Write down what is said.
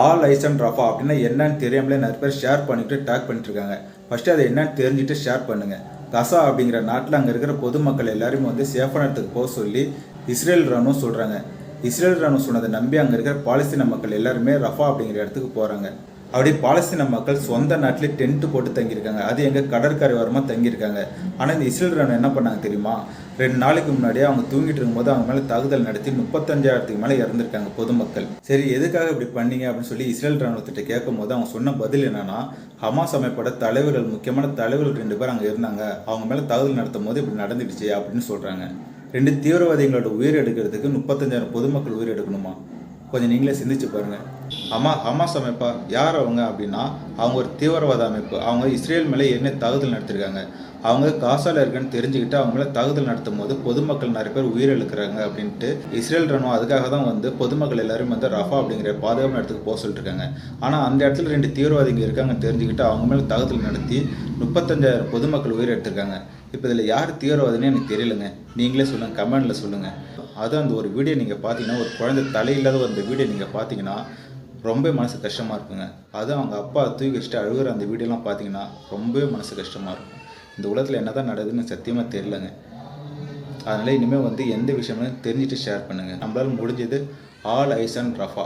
All ice and Rafah அப்படின்னா என்னன்னு தெரியாமலே நிறைய பேர் ஷேர் பண்ணிட்டு டேக் பண்ணிட்டு இருக்காங்க. ஃபர்ஸ்ட் அதை என்னன்னு தெரிஞ்சுட்டு ஷேர் பண்ணுங்க. கசா அப்படிங்கிற நாட்டில் அங்கே இருக்கிற பொதுமக்கள் எல்லாருமே வந்து சேஃபான இடத்துக்கு போக சொல்லி இஸ்ரேல் ராணுவம் சொல்கிறாங்க. இஸ்ரேல் ராணுவம் சொன்னதை நம்பி அங்கே இருக்கிற பாலஸ்தீன மக்கள் எல்லாருமே ரஃபா அப்படிங்கிற இடத்துக்கு போகிறாங்க. அப்படி பாலஸ்தீன மக்கள் சொந்த நாட்டிலே டென்ட் போட்டு தங்கியிருக்காங்க. அது எங்கள் கடற்கரை ஓரமாக தங்கியிருக்காங்க. ஆனால் இந்த இஸ்ரேல் ராணுவம் என்ன பண்ணாங்க தெரியுமா? 2 நாளைக்கு முன்னாடியே அவங்க தூங்கிட்டு இருக்கும்போது அவங்க மேலே தாக்குதல் நடத்தி 35,000க்கு மேலே இறந்துருக்காங்க பொதுமக்கள். சரி, எதுக்காக இப்படி பண்ணீங்க அப்படின்னு சொல்லி இஸ்ரேல் ராணுவத்திட்ட கேட்கும் போது அவங்க சொன்ன பதில் என்னன்னா, ஹமாஸ் அமைப்போட தலைவர்கள், முக்கியமான தலைவர்கள் 2 பேர் அங்கே இருந்தாங்க. அவங்க மேலே தாக்குதல் நடத்தும் போது இப்படி நடந்துடுச்சு அப்படின்னு சொல்கிறாங்க. 2 தீவிரவாதிகளோட உயிர் எடுக்கிறதுக்கு 35,000 பொதுமக்கள் உயிர் எடுக்கணுமா? கொஞ்சம் நீங்களே சிந்திச்சு பாருங்க. ஹமாஸ் அமைப்பா யார் அவங்க அப்படின்னா, அவங்க ஒரு தீவிரவாத அமைப்பு. அவங்க இஸ்ரேல் மேலே என்ன தாக்குதல் நடத்திருக்காங்க. அவங்க காசால இருக்குன்னு தெரிஞ்சுக்கிட்டு அவங்க மேலே தாக்குதல் நடத்தும் போது பொதுமக்கள் நிறைய பேர் உயிரிழக்கிறாங்க அப்படின்ட்டு இஸ்ரேல் ராணுவம் அதுக்காக தான் வந்து பொதுமக்கள் எல்லாரும் வந்து ரஃபா அப்படிங்கிற பாதுகாப்பு இடத்துக்கு போக சொல்லிட்டு இருக்காங்க. ஆனால் அந்த இடத்துல 2 தீவிரவாதிகள் இருக்காங்கன்னு தெரிஞ்சுக்கிட்டு அவங்க மேலே தாக்குதல் நடத்தி 35,000 பொதுமக்கள் உயிர் எடுத்திருக்காங்க. இப்போ இதில் யார் தீவிரவாதின்னு எனக்கு தெரியலங்க. நீங்களே சொல்லுங்கள், கமெண்டில் சொல்லுங்கள். அதுவும் அந்த ஒரு வீடியோ நீங்கள் பார்த்தீங்கன்னா, ஒரு குழந்தை தலையில்லாத அந்த வீடியோ நீங்கள் பார்த்தீங்கன்னா ரொம்ப மனசு கஷ்டமாக இருக்குங்க. அதுவும் அவங்க அப்பா தூக்கி வச்சுட்டு அழுகிற அந்த வீடியோலாம் பார்த்தீங்கன்னா ரொம்பவே மனசு கஷ்டமாக இருக்கும். இந்த உலகத்தில் என்ன தான் நடக்குதுன்னு சத்தியமாக தெரியலங்க. அதனால் இனிமேல் வந்து எந்த விஷயமும் தெரிஞ்சுட்டு ஷேர் பண்ணுங்கள். நம்மளால் முடிஞ்சது ஆல் ஐஸ் அண்ட் ரஃபா.